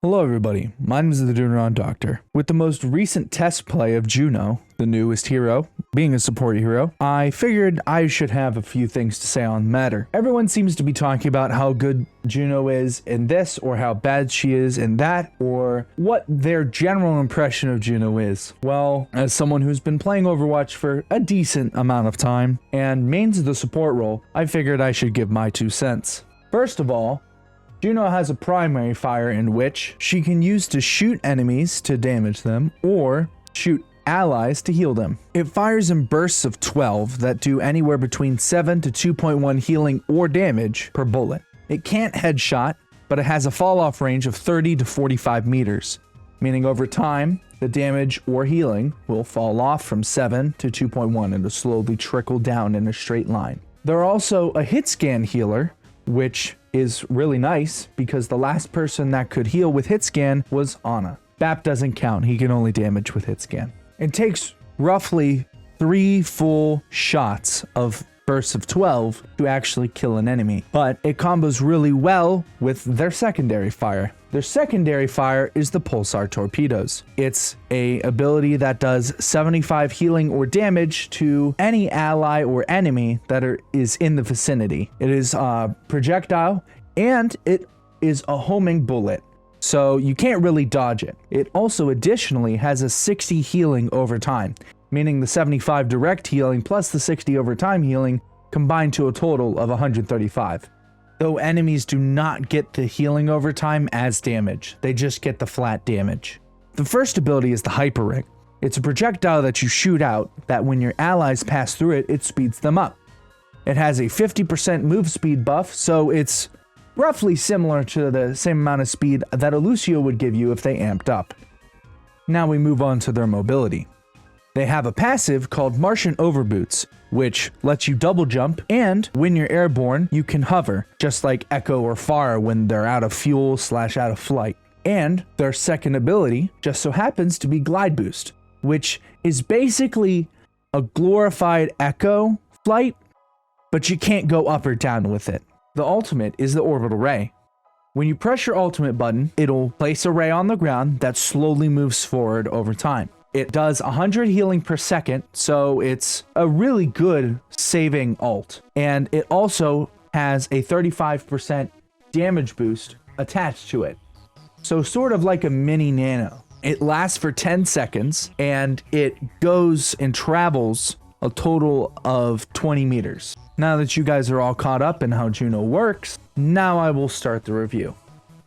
Hello everybody, my name is the Duneron Doctor. With the most recent test play of Juno, the newest hero, being a support hero, I figured I should have a few things to say on the matter. Everyone seems to be talking about how good Juno is in this, or how bad she is in that, or what their general impression of Juno is. Well, as someone who's been playing Overwatch for a decent amount of time, and mains the support role, I figured I should give my 2 cents. First of all, Juno has a primary fire in which she can use to shoot enemies to damage them or shoot allies to heal them. It fires in bursts of 12 that do anywhere between 7 to 2.1 healing or damage per bullet. It can't headshot, but it has a fall off range of 30 to 45 meters, meaning over time, the damage or healing will fall off from 7 to 2.1 and will slowly trickle down in a straight line. There are also a hit scan healer, which is really nice because the last person that could heal with hit scan was Ana. BAP doesn't count, he can only damage with hit scan. It takes roughly 3 full shots of bursts of 12 to actually kill an enemy, but it combos really well with their secondary fire. Their secondary fire is the pulsar torpedoes. It's a ability that does 75 healing or damage to any ally or enemy that is in the vicinity. It is a projectile and it is a homing bullet, so you can't really dodge it. It also additionally has a 60 healing over time, meaning the 75 direct healing plus the 60 over time healing combined to a total of 135. Though enemies do not get the healing over time as damage, they just get the flat damage. The first ability is the Hyper Ring. It's a projectile that you shoot out that when your allies pass through it, it speeds them up. It has a 50% move speed buff, so it's roughly similar to the same amount of speed that a Lucio would give you if they amped up. Now we move on to their mobility. They have a passive called Martian Overboots, which lets you double jump, and when you're airborne, you can hover, just like Echo or Pharah when they're out of fuel / out of flight. And their second ability just so happens to be Glide Boost, which is basically a glorified Echo flight, but you can't go up or down with it. The ultimate is the Orbital Ray. When you press your ultimate button, it'll place a ray on the ground that slowly moves forward over time. It does 100 healing per second, so it's a really good saving ult. And it also has a 35% damage boost attached to it. So sort of like a mini nano. It lasts for 10 seconds, and it goes and travels a total of 20 meters. Now that you guys are all caught up in how Juno works, now I will start the review.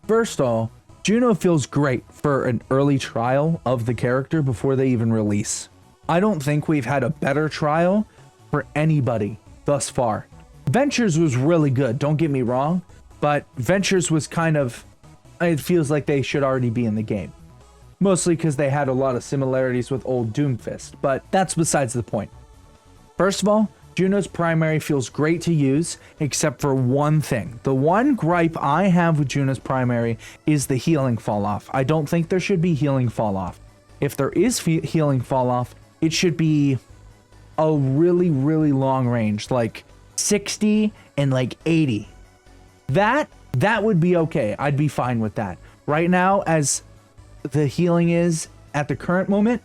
First of all, Juno feels great for an early trial of the character before they even release. I don't think we've had a better trial for anybody thus far. Ventures was really good, don't get me wrong, but Ventures was kind of, it feels like they should already be in the game. Mostly because they had a lot of similarities with old Doomfist, but that's besides the point. First of all, Juno's primary feels great to use, except for one thing. The one gripe I have with Juno's primary is the healing fall off. I don't think there should be healing fall off. If there is healing fall off, it should be a really, really long range, like 60 and like 80. That would be okay. I'd be fine with that. Right now, as the healing is at the current moment,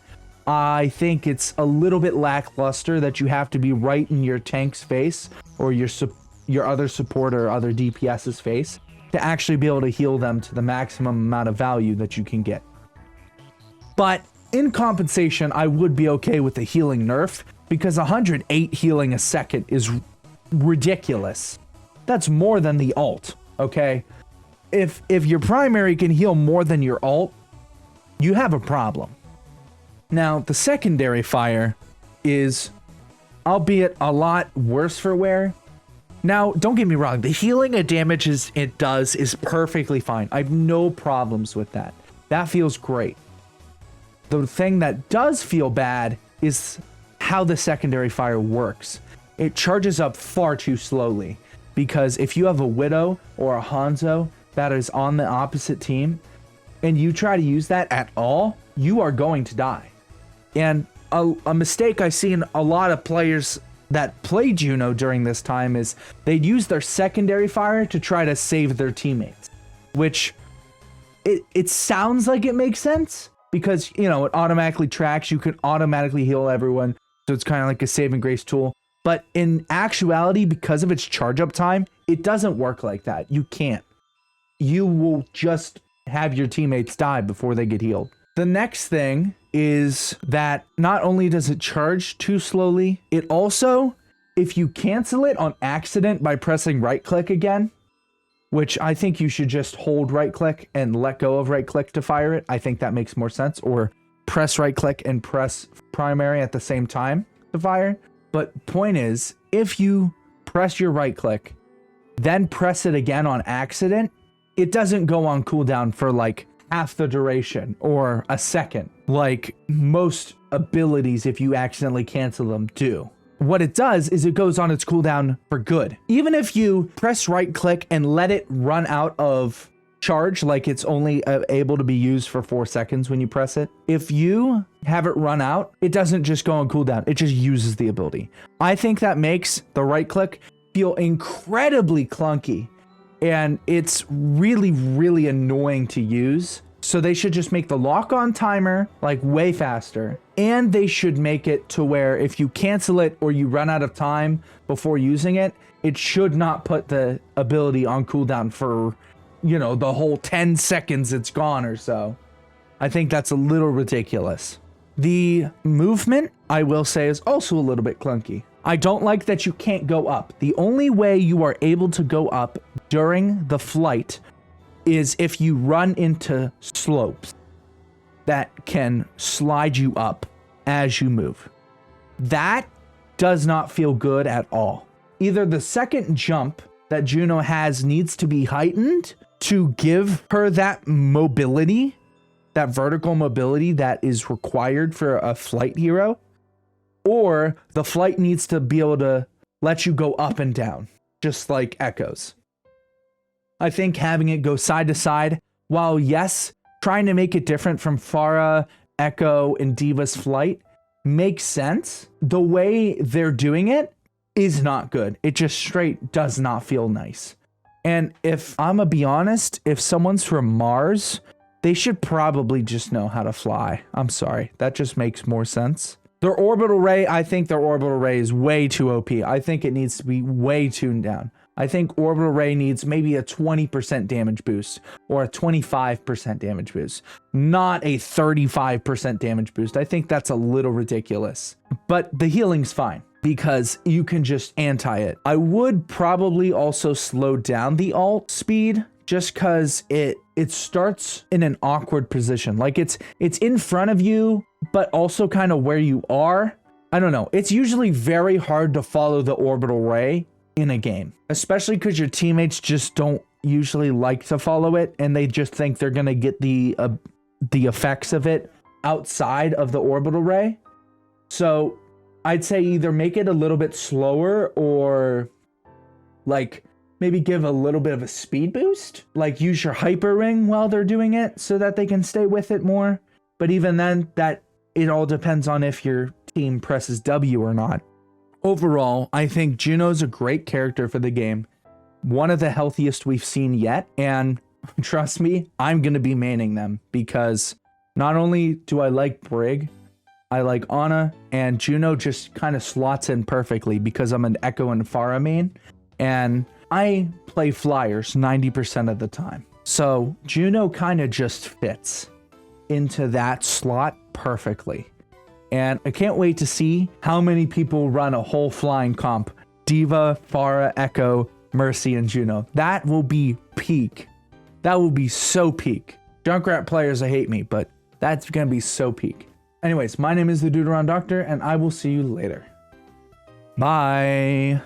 I think it's a little bit lackluster that you have to be right in your tank's face or your other support or other DPS's face to actually be able to heal them to the maximum amount of value that you can get. But in compensation, I would be okay with the healing nerf because 108 healing a second is ridiculous. That's more than the ult, okay? If your primary can heal more than your ult, you have a problem. Now, the secondary fire is, albeit a lot worse for wear. Now, don't get me wrong, the healing and damages it does is perfectly fine. I have no problems with that. That feels great. The thing that does feel bad is how the secondary fire works. It charges up far too slowly, because if you have a Widow or a Hanzo that is on the opposite team, and you try to use that at all, you are going to die. And a mistake I've seen a lot of players that play Juno during this time is they'd use their secondary fire to try to save their teammates, which it sounds like it makes sense because, you know, it automatically tracks. You can automatically heal everyone. So it's kind of like a saving grace tool. But in actuality, because of its charge up time, it doesn't work like that. You can't. You will just have your teammates die before they get healed. The next thing is that not only does it charge too slowly, it also, if you cancel it on accident by pressing right click again, which I think you should just hold right click and let go of right click to fire it. I think that makes more sense. Or press right click and press primary at the same time to fire. But point is, if you press your right click, then press it again on accident, it doesn't go on cooldown for like half the duration or a second, like most abilities, if you accidentally cancel them, do. What it does is it goes on its cooldown for good. Even if you press right click and let it run out of charge, like it's only able to be used for 4 seconds when you press it. If you have it run out, it doesn't just go on cooldown. It just uses the ability. I think that makes the right click feel incredibly clunky, and it's really, really annoying to use. So they should just make the lock-on timer like way faster, and they should make it to where if you cancel it or you run out of time before using it, it should not put the ability on cooldown for, you know, the whole 10 seconds it's gone or so. I think that's a little ridiculous. The movement, I will say, is also a little bit clunky. I don't like that you can't go up. The only way you are able to go up during the flight is if you run into slopes that can slide you up as you move. That does not feel good at all. Either the second jump that Juno has needs to be heightened to give her that mobility, that vertical mobility that is required for a flight hero, or the flight needs to be able to let you go up and down, just like Echo's. I think having it go side to side, while yes, trying to make it different from Pharah, Echo, and Diva's flight makes sense. The way they're doing it is not good. It just straight does not feel nice. And if I'm gonna be honest, if someone's from Mars, they should probably just know how to fly. I'm sorry, that just makes more sense. Their orbital ray, I think their orbital ray is way too OP. I think it needs to be way tuned down. I think orbital ray needs maybe a 20% damage boost or a 25% damage boost, not a 35% damage boost. I think that's a little ridiculous, but the healing's fine because you can just anti it. I would probably also slow down the alt speed just because it starts in an awkward position. Like it's in front of you, but also kind of where you are. I don't know. It's usually very hard to follow the orbital ray in a game, especially because your teammates just don't usually like to follow it, and they just think they're gonna get the effects of it outside of the orbital ray. So I'd say either make it a little bit slower or like maybe give a little bit of a speed boost, like use your hyper ring while they're doing it so that they can stay with it more. But even then, that it all depends on if your team presses W or not. Overall, I think Juno's a great character for the game. One of the healthiest we've seen yet. And trust me, I'm going to be maining them because not only do I like Brig, I like Ana, and Juno just kind of slots in perfectly because I'm an Echo and Pharah main. And I play flyers 90% of the time. So Juno kind of just fits into that slot perfectly. And I can't wait to see how many people run a whole flying comp. Diva, Pharah, Echo, Mercy, and Juno. That will be peak. That will be so peak. Junkrat players, I hate me, but that's going to be so peak. Anyways, my name is the Deuteron Doctor, and I will see you later. Bye.